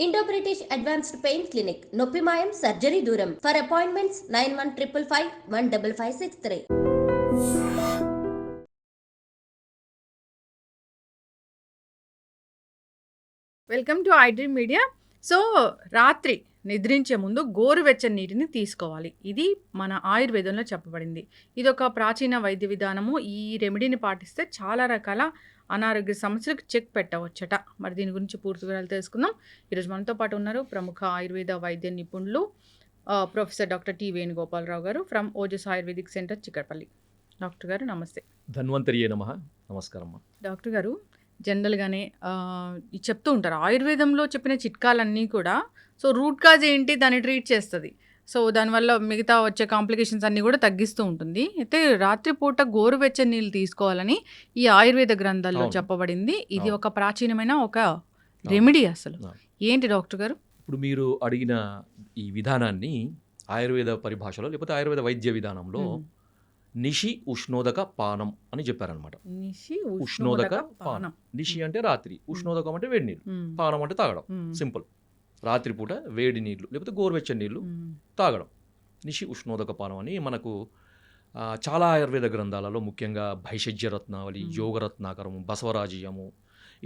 Indo British advanced pain clinic నొప్పి మాయం surgery దూరం for appointments 9155515563. Welcome to iDream media. So రాత్రి నిద్రించే ముందు గోరువెచ్చని నీటిని తీసుకోవాలి. ఇది మన ఆయుర్వేదంలో చెప్పబడింది. ఇది ఒక ప్రాచీన వైద్య విధానము. ఈ రెమెడీని పాటిస్తే చాలా రకాల అనారోగ్య సమస్యలకు చెక్ పెట్టవచ్చట. మరి దీని గురించి పూర్తి వివరాలు తెలుసుకుందాం. ఈరోజు మనతో పాటు ఉన్నారు ప్రముఖ ఆయుర్వేద వైద్య నిపుణులు ప్రొఫెసర్ డాక్టర్ టి వేణుగోపాలరావు గారు from Ojas ayurvedic centre Chikkadpally. Doctor గారు నమస్తే. ధన్వంతరియే నమః. నమస్కారం. డాక్టర్ గారు, జనరల్గానే చెప్తూ ఉంటారు ఆయుర్వేదంలో చెప్పిన చిట్కాలన్నీ కూడా సో రూట్ కాజ్ ఏంటి దాన్ని ట్రీట్ చేస్తుంది. సో దానివల్ల మిగతా వచ్చే కాంప్లికేషన్స్ అన్నీ కూడా తగ్గిస్తూ ఉంటుంది. అయితే రాత్రిపూట గోరువెచ్చని నీళ్ళు తీసుకోవాలని ఈ ఆయుర్వేద గ్రంథాల్లో చెప్పబడింది. ఇది ఒక ప్రాచీనమైన ఒక రెమెడీ. అసలు ఏంటి డాక్టర్ గారు? ఇప్పుడు మీరు అడిగిన ఈ విధానాన్ని ఆయుర్వేద పరిభాషలో లేకపోతే ఆయుర్వేద వైద్య విధానంలో నిషి ఉష్ణోదక పానం అని చెప్పారనమాట. ఉష్ణోదక పానం. నిషి అంటే రాత్రి, ఉష్ణోదకం అంటే వేడి నీళ్ళు, పానం అంటే తాగడం. సింపుల్. రాత్రిపూట వేడి నీళ్ళు లేకపోతే గోరువెచ్చని నీళ్ళు తాగడం. నిషి ఉష్ణోదక పానం అని మనకు చాలా ఆయుర్వేద గ్రంథాలలో, ముఖ్యంగా భైషజ్య రత్నావళి, యోగరత్నాకరము, బసవరాజీయము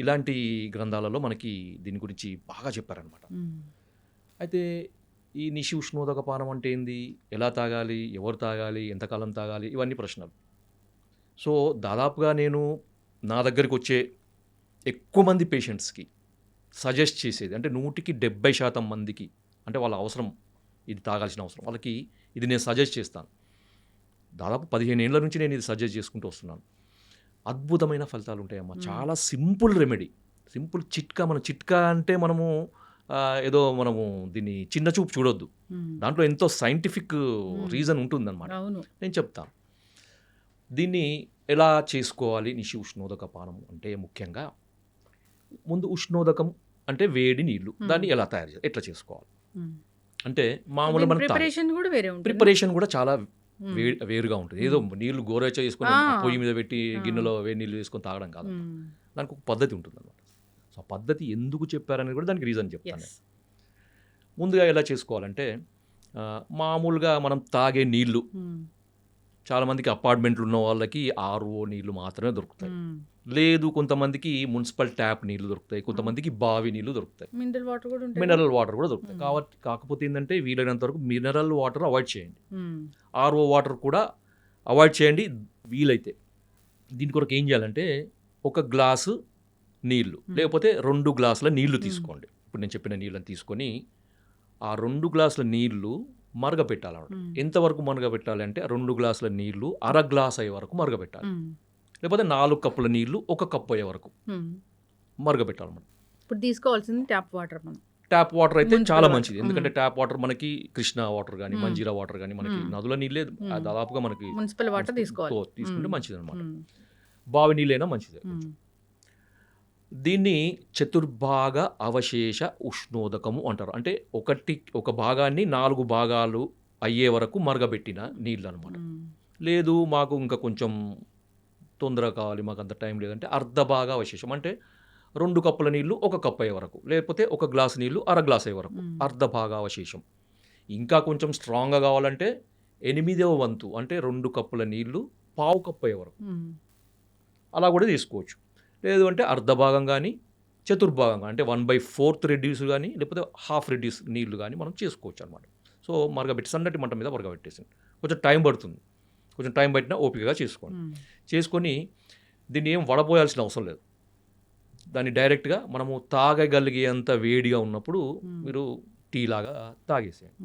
ఇలాంటి గ్రంథాలలో మనకి దీని గురించి బాగా చెప్పారనమాట. అయితే ఈ నిషి ఉష్ణోదక పానం అంటే ఏంది, ఎలా తాగాలి, ఎవరు తాగాలి, ఎంతకాలం తాగాలి, ఇవన్నీ ప్రశ్నలు. సో దాదాపుగా నేను నా దగ్గరికి వచ్చే ఎక్కువ మంది పేషెంట్స్కి సజెస్ట్ చేసేది అంటే 170% మందికి, అంటే వాళ్ళ అవసరం, ఇది తాగాల్సిన అవసరం వాళ్ళకి ఇది నేను సజెస్ట్ చేస్తాను. దాదాపు 15 ఏళ్ళ నుంచి నేను ఇది సజెస్ట్ చేసుకుంటూ వస్తున్నాను. అద్భుతమైన ఫలితాలు ఉంటాయమ్మా. చాలా సింపుల్ రెమెడీ, సింపుల్ చిట్కా. మన చిట్కా అంటే మనము ఏదో మనము దీన్ని చిన్న చూపు చూడొద్దు, దాంట్లో ఎంతో సైంటిఫిక్ రీజన్ ఉంటుందన్నమాట. నేను చెప్తాను దీన్ని ఎలా చేసుకోవాలి. నిషి ఉష్ణోదక పానం అంటే ముఖ్యంగా ముందు ఉష్ణోదకం అంటే వేడి నీళ్ళు, దాన్ని ఎలా తయారు చేయాలి, ఎట్లా చేసుకోవాలి అంటే మామూలు మన ప్రిపరేషన్ కూడా చాలా వేరుగా ఉంటుంది. ఏదో నీళ్ళు గోరువెచ్చ చేసుకొని పొయ్యి మీద పెట్టి గిన్నెలో వేడి నీళ్ళు వేసుకొని తాగడం కాదు, దానికి ఒక పద్ధతి ఉంటుంది అన్నమాట. సో ఆ పద్ధతి ఎందుకు చెప్పారనేది కూడా దానికి రీజన్ చెప్తాను. ముందుగా ఎలా చేసుకోవాలంటే మామూలుగా మనం తాగే నీళ్ళు, చాలామందికి అపార్ట్మెంట్లు ఉన్న వాళ్ళకి RO నీళ్ళు మాత్రమే దొరుకుతాయి. లేదు, కొంతమందికి మున్సిపల్ ట్యాప్ నీళ్ళు దొరుకుతాయి, కొంతమందికి బావి నీళ్ళు దొరుకుతాయి, మినరల్ వాటర్ కూడా దొరుకుతాయి. కాకపోతే ఏంటంటే వీలైనంత వరకు మినరల్ వాటర్ అవాయిడ్ చేయండి, RO వాటర్ కూడా అవాయిడ్ చేయండి వీలైతే. దీని కొరకు ఏం చేయాలంటే ఒక గ్లాసు నీళ్ళు లేకపోతే 2 గ్లాసుల నీళ్లు తీసుకోండి. ఇప్పుడు నేను చెప్పిన నీళ్ళని తీసుకొని ఆ 2 గ్లాసుల నీళ్లు మరగపెట్టాలన్నమాట. ఎంతవరకు మరగపెట్టాలి అంటే 2 గ్లాసుల నీళ్లు అర గ్లాస్ అయ్యే వరకు మరగపెట్టాలి, లేకపోతే 4 కప్పుల నీళ్లు 1 కప్పు అయ్యే వరకు మరగపెట్టాలన్నమాట. ఇప్పుడు తీసుకోవాల్సింది ట్యాప్ వాటర్. ట్యాప్ వాటర్ అయితే చాలా మంచిది, ఎందుకంటే ట్యాప్ వాటర్ మనకి కృష్ణా వాటర్ కానీ మంజీరా వాటర్ కానీ మనకి నదుల నీళ్ళే దాదాపుగా మనకి మున్సిపల్ వాటర్ తీసుకుంటే మంచిది అనమాట. బావి నీళ్ళైనా మంచిది. దీన్ని చతుర్భాగ అవశేష ఉష్ణోదకము అంటారు. అంటే ఒక భాగాన్ని 4 భాగాలు అయ్యే వరకు మరగబెట్టిన నీళ్ళు అనమాట. లేదు మాకు ఇంకా కొంచెం తొందరగా కావాలి, మాకు అంత టైం లేదంటే అర్ధ భాగ అవశేషం, అంటే 2 కప్పుల నీళ్ళు 1 కప్పు అయ్యే వరకు, లేకపోతే 1 గ్లాసు నీళ్ళు అర గ్లాస్ అయ్యే వరకు అర్ధ భాగ అవశేషం. ఇంకా కొంచెం స్ట్రాంగ్గా కావాలంటే 8వ వంతు, అంటే 2 కప్పుల నీళ్ళు 1/2 కప్పు అయ్యే వరకు అలా కూడా తీసుకోవచ్చు. లేదు అంటే అర్ధ భాగం కానీ చతుర్భాగంగా అంటే 1/4 రెడ్యూస్ కానీ లేకపోతే హాఫ్ రెడ్యూస్ నీళ్లు కానీ మనం చేసుకోవచ్చు అనమాట. సో మరగబెట్టి సన్నటి మంట మీద మరగబెట్టేసి కొంచెం టైం పడుతుంది, కొంచెం టైం పట్టినా ఓపికగా చేసుకోండి. చేసుకొని దీన్ని ఏం వడపోయాల్సిన అవసరం లేదు, దాన్ని డైరెక్ట్గా మనము తాగగలిగేంత వేడిగా ఉన్నప్పుడు మీరు టీ లాగా తాగేసేయండి.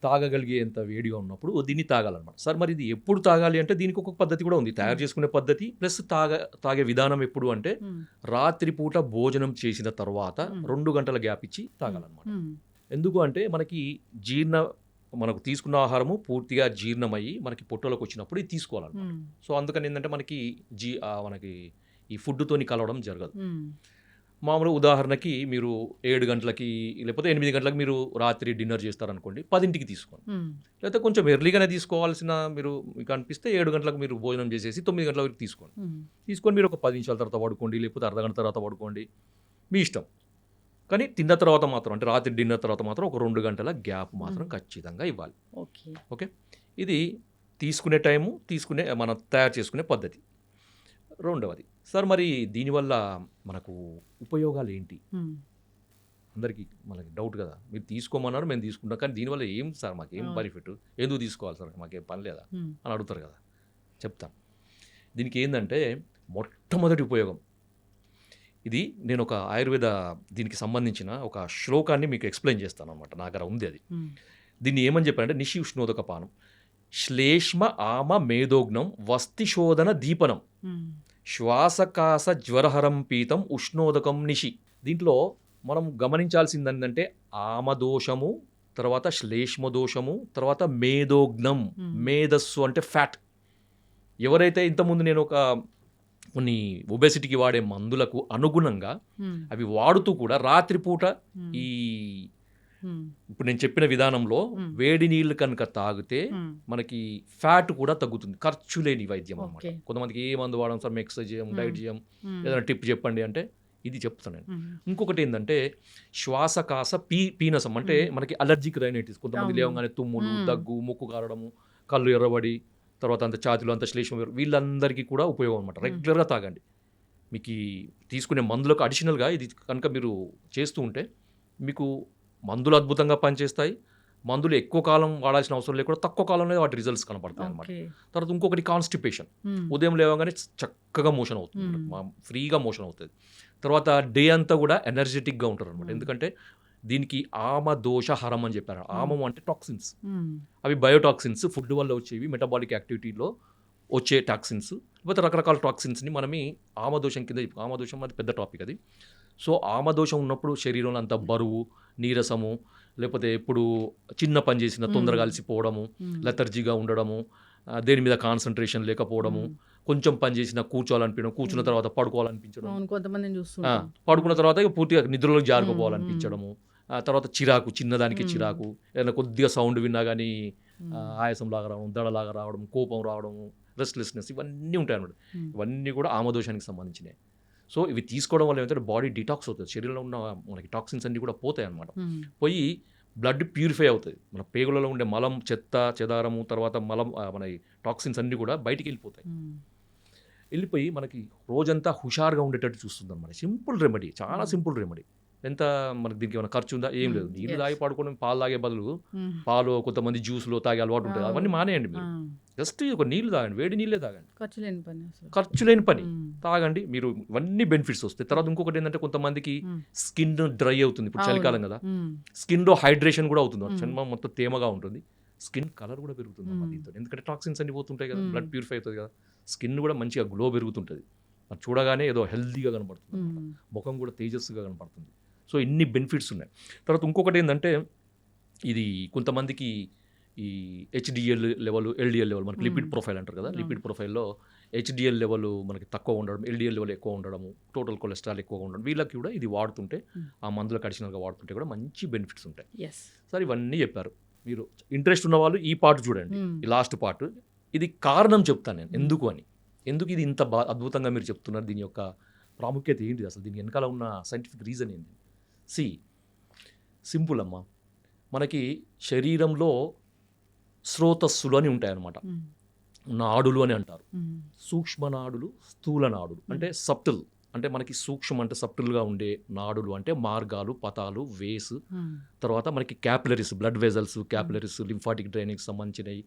తాగగలిగేంత వేడిగా ఉన్నప్పుడు దీన్ని తాగాలన్నమాట. సార్ మరి ఇది ఎప్పుడు తాగాలి అంటే దీనికి ఒక పద్ధతి కూడా ఉంది, తయారు చేసుకునే పద్ధతి ప్లస్ తాగే విధానం. ఎప్పుడు అంటే రాత్రిపూట భోజనం చేసిన తర్వాత 2 గంటల గ్యాప్ ఇచ్చి తాగాలన్నమాట. ఎందుకు అంటే మనకు తీసుకున్న ఆహారము పూర్తిగా జీర్ణమయ్యి మనకి పొట్టలోకి వచ్చినప్పుడు ఇది తీసుకోవాలన్నమాట. సో అందుకని ఏంటంటే మనకి ఈ ఫుడ్తోని కలవడం జరగదు. మామూలు ఉదాహరణకి మీరు 7 గంటలకి లేకపోతే 8 గంటలకు మీరు రాత్రి డిన్నర్ చేస్తారనుకోండి, 10ంటికి తీసుకోండి. లేకపోతే కొంచెం ఎర్లీగానే తీసుకోవాల్సిన మీకు అనిపిస్తే 7 గంటలకు మీరు భోజనం చేసేసి 9 గంటల వరకు తీసుకొని మీరు ఒక 10 నిమిషాల తర్వాత పడుకోండి, లేకపోతే అర్ధ గంట తర్వాత పడుకోండి, మీ ఇష్టం. కానీ తిన్న తర్వాత మాత్రం అంటే రాత్రి డిన్నర్ తర్వాత మాత్రం ఒక 2 గంటల గ్యాప్ మాత్రం ఖచ్చితంగా ఇవ్వాలి. ఓకే. ఓకే. ఇది తీసుకునే టైము, మనం తయారు చేసుకునే పద్ధతి. రెండవది సార్, మరి దీనివల్ల మనకు ఉపయోగాలు ఏంటి? అందరికీ మనకి డౌట్ కదా, మీరు తీసుకోమన్నారు మేము తీసుకుంటాం, కానీ దీనివల్ల ఏం సార్, మాకేం బెనిఫిట్, ఎందుకు తీసుకోవాలి సార్, మాకేం పని లేదా అని అడుగుతారు కదా. చెప్తాను. దీనికి ఏంటంటే మొట్టమొదటి ఉపయోగం ఇది, నేను ఒక ఆయుర్వేద దీనికి సంబంధించిన ఒక శ్లోకాన్ని మీకు ఎక్స్ప్లెయిన్ చేస్తాను అనమాట. నా దగ్గర ఉంది అది. దీన్ని ఏమని చెప్పారంటే నిషి ఉష్ణోదక పానం శ్లేష్మ ఆమ మేధోగ్నం వస్తిశోధన దీపనం శ్వాసకాస జ్వరహరం పీతం ఉష్ణోదకం నిషి. దీంట్లో మనం గమనించాల్సింది ఏంటంటే ఆమదోషము, తర్వాత శ్లేష్మ దోషము, తర్వాత మేధోగ్నం, మేధస్సు అంటే ఫ్యాట్. ఎవరైతే ఇంతకుముందు నేను కొన్ని ఒబెసిటీకి వాడే మందులకు అనుగుణంగా అవి వాడుతూ కూడా రాత్రిపూట ఈ ఇప్పుడు నేను చెప్పిన విధానంలో వేడి నీళ్ళు కనుక తాగితే మనకి ఫ్యాట్ కూడా తగ్గుతుంది. ఖర్చు లేని వైద్యం అన్నమాట. కొంతమందికి ఏ మందు వాడడం సార్, ఎక్సర్సైజ్ చేయం, డైట్ చేయం, ఏదైనా టిప్ చెప్పండి అంటే ఇది చెప్తాను నేను. ఇంకొకటి ఏంటంటే శ్వాసకాస పీనసం, అంటే మనకి అలర్జిక్ రైనైటిస్, కొంతమంది లేవగానే తుమ్ములు, దగ్గు, ముక్కు కారడము, కళ్ళు ఎర్రబడి, తర్వాత అంత ఛాతీలో అంత శ్లేష్మ, వీళ్ళందరికీ కూడా ఉపయోగం అనమాట. రెగ్యులర్గా తాగండి. మీకు తీసుకునే మందులకు అడిషనల్గా ఇది కనుక మీరు చేస్తూ ఉంటే మీకు మందులు అద్భుతంగా పనిచేస్తాయి. మందులు ఎక్కువ కాలం వాడాల్సిన అవసరం లేకుండా తక్కువ కాలంలో వాటి రిజల్ట్స్ కనపడతాయి అనమాట. తర్వాత ఇంకొకటి కాన్స్టిపేషన్, ఉదయం లేవగానే చక్కగా మోషన్ అవుతుంది, ఫ్రీగా మోషన్ అవుతుంది. తర్వాత డే అంతా కూడా ఎనర్జెటిక్గా ఉంటారు అనమాట. ఎందుకంటే దీనికి ఆమదోషహరం అని చెప్పారు. ఆమం అంటే టాక్సిన్స్, అవి బయోటాక్సిన్స్, ఫుడ్ వల్ల వచ్చేవి, మెటబాలిక్ యాక్టివిటీలో వచ్చే టాక్సిన్స్, లేకపోతే రకరకాల టాక్సిన్స్ని మనమే ఆమదోషం కింద. ఆమదోషం అది పెద్ద టాపిక్ అది. సో ఆమదోషం ఉన్నప్పుడు శరీరంలో అంత బరువు, నీరసము, లేకపోతే ఎప్పుడు చిన్న పని చేసిన తొందరగా అలసిపోవడము, లెథర్జీగా ఉండడము, దేని మీద కాన్సన్ట్రేషన్ లేకపోవడము, కొంచెం పని చేసినా కూర్చోవాలనిపించడం, కూర్చున్న తర్వాత పడుకోవాలనిపించడం, పడుకున్న తర్వాత పూర్తిగా నిద్రలో జారుకోవాలనిపించడము, తర్వాత చిరాకు, చిన్నదానికి చిరాకు, ఏదైనా కొద్దిగా సౌండ్ విన్నా కానీ ఆయాసంలాగా రావడం, దడలాగా రావడం, కోపం రావడం, రెస్ట్లెస్నెస్, ఇవన్నీ ఉంటాయి అన్నమాట. ఇవన్నీ కూడా ఆమదోషానికి సంబంధించినవి. సో ఇవి తీసుకోవడం వల్ల ఏమంటే బాడీ డిటాక్స్ అవుతుంది, శరీరంలో ఉన్న మనకి టాక్సిన్స్ అన్నీ కూడా పోతాయి అన్నమాట. పోయి బ్లడ్ ప్యూరిఫై అవుతుంది, మన పేగులలో ఉండే మలం, చెత్త చెదారము, తర్వాత మలం, మన టాక్సిన్స్ అన్నీ కూడా బయటికి వెళ్ళిపోతాయి. వెళ్ళిపోయి మనకి రోజంతా హుషారుగా ఉండేటట్టు చూస్తుంది అన్నమాట. సింపుల్ రెమెడీ, చాలా సింపుల్ రెమెడీ. ఎంత మనకి దీనికి ఏమైనా ఖర్చు ఉందా? ఏం లేదు. నీళ్ళు తాగి పడుకోవడం, పాలు తాగే బదులు పాలు, కొంతమంది జ్యూస్లో తాగే అలవాటు ఉంటుంది, అవన్నీ మానేయండి. మీరు జస్ట్ ఒక నీళ్ళు తాగండి, వేడి నీళ్ళే తాగండి, ఖర్చు లేని పని తాగండి. మీరు ఇవన్నీ బెనిఫిట్స్ వస్తాయి. తర్వాత ఇంకొకటి ఏంటంటే కొంతమందికి స్కిన్ డ్రై అవుతుంది, ఇప్పుడు చలికాలం కదా, స్కిన్లో హైడ్రేషన్ కూడా అవుతుంది, చర్మం మొత్తం తేమగా ఉంటుంది, స్కిన్ కలర్ కూడా పెరుగుతుంది దీంతో. ఎందుకంటే టాక్సిన్స్ అన్ని పోతుంటాయి కదా, బ్లడ్ ప్యూరిఫై అవుతుంది కదా, స్కిన్ కూడా మంచిగా గ్లో పెరుగుతుంటుంది, చూడగానే ఏదో హెల్తీగా కనపడుతుంది, ముఖం కూడా తేజస్సుగా కనపడుతుంది. సో ఇన్ని బెనిఫిట్స్ ఉన్నాయి. తర్వాత ఇంకొకటి ఏంటంటే ఇది కొంతమందికి ఈ హెచ్డిఎల్ లెవెల్, ఎల్డిఎల్ లెవెల్, మనకి లిపిడ్ ప్రొఫైల్ అంటారు కదా, లిపిడ్ ప్రొఫైల్లో హెచ్డిఎల్ లెవెల్ మనకి తక్కువ ఉండడం, ఎల్డిఎల్ లెవెల్ ఎక్కువ ఉండడము, టోటల్ కొలెస్ట్రాల్ ఎక్కువగా ఉండడం, వీళ్ళకి కూడా ఇది వాడుతుంటే, ఆ మందులకు అడిషనల్గా వాడుతుంటే కూడా మంచి బెనిఫిట్స్ ఉంటాయి. సరే ఇవన్నీ చెప్పారు. మీరు ఇంట్రెస్ట్ ఉన్న వాళ్ళు ఈ పార్ట్ చూడండి, ఈ లాస్ట్ పార్ట్. ఇది కారణం చెప్తాను నేను ఎందుకు ఇది ఇంత అద్భుతంగా మీరు చెప్తున్నారు, దీని యొక్క ప్రాముఖ్యత ఏంటిది, అసలు దీని వెనకాల ఉన్న సైంటిఫిక్ రీజన్ ఏంటి. సింపుల్ అమ్మా, మనకి శరీరంలో స్రోతస్సులు అని ఉంటాయన్నమాట, నాడులు అని అంటారు. సూక్ష్మ నాడులు, స్థూల నాడులు అంటే సప్టిల్, అంటే మనకి సూక్ష్మ అంటే సప్టిల్గా ఉండే నాడులు అంటే మార్గాలు, పతాలు, వేస్, తర్వాత మనకి capillaries, blood vessels, capillaries, lymphatic డ్రైనేజ్కి సంబంధించినవి,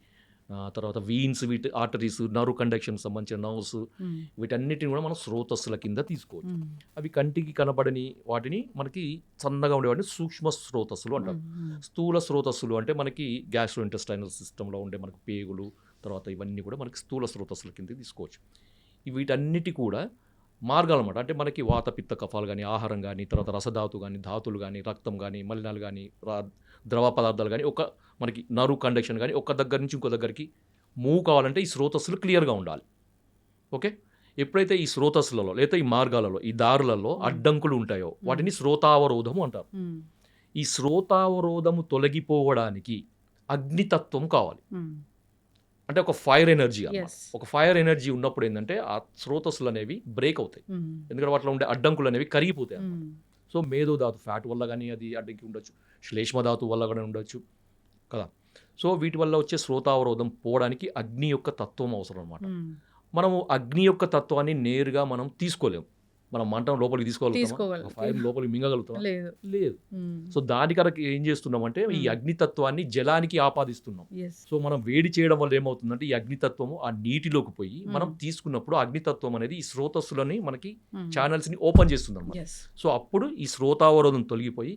తర్వాత వీన్స్, వీటి ఆర్టరీస్, నర్వ్ కండక్షన్ సంబంధించిన నర్వ్స్, వీటన్నిటిని కూడా మనం స్రోతస్సుల కింద తీసుకోవచ్చు. అవి కంటికి కనబడని వాటిని మనకి సన్నగా ఉండే వాటిని సూక్ష్మ స్రోతస్సులు అంటారు. స్థూల స్రోతస్సులు అంటే మనకి గ్యాస్ట్రో ఇంటెస్టైనల్ సిస్టంలో ఉండే మనకి పేగులు, తర్వాత ఇవన్నీ కూడా మనకి స్థూల స్రోతస్సుల కింద తీసుకోవచ్చు. వీటన్నిటి కూడా మార్గాలు అన్నమాట. అంటే మనకి వాత, పిత్త, కఫాలు కానీ, ఆహారం కానీ, తర్వాత రసధాతు కానీ, ధాతులు కానీ, రక్తం కానీ, మలినాలు కానీ, ద్రవ పదార్థాలు కానీ, ఒక మనకి నర్వ్ కండక్షన్ కానీ ఒక దగ్గర నుంచి ఇంకో దగ్గరికి మూవ్ కావాలంటే ఈ స్రోతస్సులు క్లియర్గా ఉండాలి. ఓకే, ఎప్పుడైతే ఈ స్రోతస్సులలో లేదా ఈ మార్గాలలో, ఈ దారులలో అడ్డంకులు ఉంటాయో వాటిని స్రోతావరోధము అంటారు. ఈ స్రోతావరోధము తొలగిపోవడానికి అగ్నితత్వం కావాలి. అంటే ఒక ఫైర్ ఎనర్జీ అన్నమాట. ఒక ఫైర్ ఎనర్జీ ఉన్నప్పుడు ఏంటంటే ఆ స్రోతస్సులు అనేవి బ్రేక్ అవుతాయి, ఎందుకంటే వాటిలో ఉండే అడ్డంకులు అనేవి కరిగిపోతాయి అన్నమాట. సో మేధో ధాతు ఫ్యాట్ వల్ల కానీ అది అడ్డంకి ఉండొచ్చు, శ్లేష్మ ధాతు వల్ల కూడా ఉండొచ్చు కదా. సో వీటి వల్ల వచ్చే శ్రోతావరోధం పోవడానికి అగ్ని యొక్క తత్వం అవసరం అనమాట. మనము అగ్ని యొక్క తత్వాన్ని నేరుగా మనం తీసుకోలేము. మనం మంటం లోపలికి తీసుకోగలుగుతాం, ఫైర్ లోపలికి మింగగలుగుతాం లేదు. సో దాని కనుక ఏం చేస్తున్నామంటే ఈ అగ్నితత్వాన్ని జలానికి ఆపాదిస్తున్నాం. సో మనం వేడి చేయడం వల్ల ఏమవుతుందంటే ఈ అగ్నితత్వము ఆ నీటిలోకి పోయి మనం తీసుకున్నప్పుడు అగ్నితత్వం అనేది ఈ స్రోతస్సులని మనకి ఛానల్స్ ని ఓపెన్ చేస్తుంది అన్నమాట. సో అప్పుడు ఈ శ్రోతావరోధం తొలగిపోయి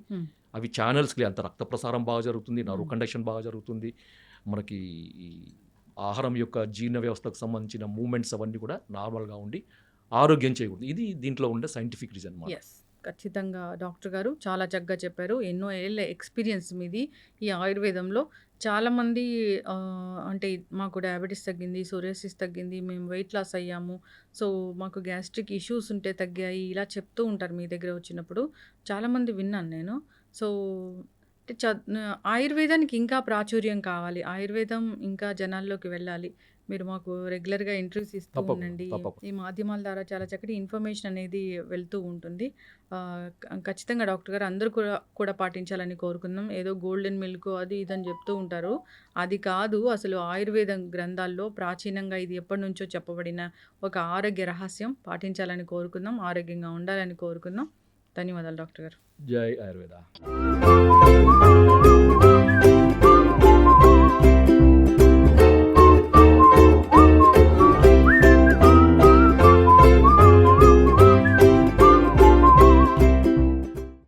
అవి ఛానల్స్కి అంత రక్త ప్రసారం బాగా జరుగుతుంది, నర్వ్ కండక్షన్ బాగా జరుగుతుంది, మనకి ఈ ఆహారం యొక్క జీర్ణ వ్యవస్థకు సంబంధించిన మూమెంట్స్ అవన్నీ కూడా నార్మల్గా ఉండి ఆరోగ్యం చేయకూడదు. ఇది దీంట్లో ఉండే సైంటిఫిక్ రీజన్ అన్నమాట. ఖచ్చితంగా డాక్టర్ గారు చాలా చక్కగా చెప్పారు. ఎన్నో ఏళ్ళ ఎక్స్పీరియన్స్ మీది ఈ ఆయుర్వేదంలో. చాలామంది అంటే మాకు డయాబెటీస్ తగ్గింది, సోరియాసిస్ తగ్గింది, మేము వెయిట్ లాస్ అయ్యాము, సో మాకు గ్యాస్ట్రిక్ ఇష్యూస్ ఉంటే తగ్గాయి, ఇలా చెప్తూ ఉంటారు మీ దగ్గర వచ్చినప్పుడు. చాలామంది విన్నాను నేను. సో అంటే ఆయుర్వేదానికి ఇంకా ప్రాచుర్యం కావాలి, ఆయుర్వేదం ఇంకా జనాల్లోకి వెళ్ళాలి. మీరు మాకు రెగ్యులర్గా ఇంటర్వ్యూస్ ఇస్తూ ఉండండి. ఈ మాధ్యమాల ద్వారా చాలా చక్కటి ఇన్ఫర్మేషన్ అనేది వెళ్తూ ఉంటుంది. ఖచ్చితంగా డాక్టర్ గారు అందరూ కూడా పాటించాలని కోరుకుందాం. ఏదో గోల్డెన్ మిల్క్ అది ఇదని చెప్తూ ఉంటారు, అది కాదు. అసలు ఆయుర్వేదం గ్రంథాల్లో ప్రాచీనంగా ఇది ఎప్పటి నుంచో చెప్పబడిన ఒక ఆరోగ్య రహస్యం. పాటించాలని కోరుకుందాం, ఆరోగ్యంగా ఉండాలని కోరుకుందాం. ధన్యవాదాలు డాక్టర్ గారు. జై ఆయుర్వేద.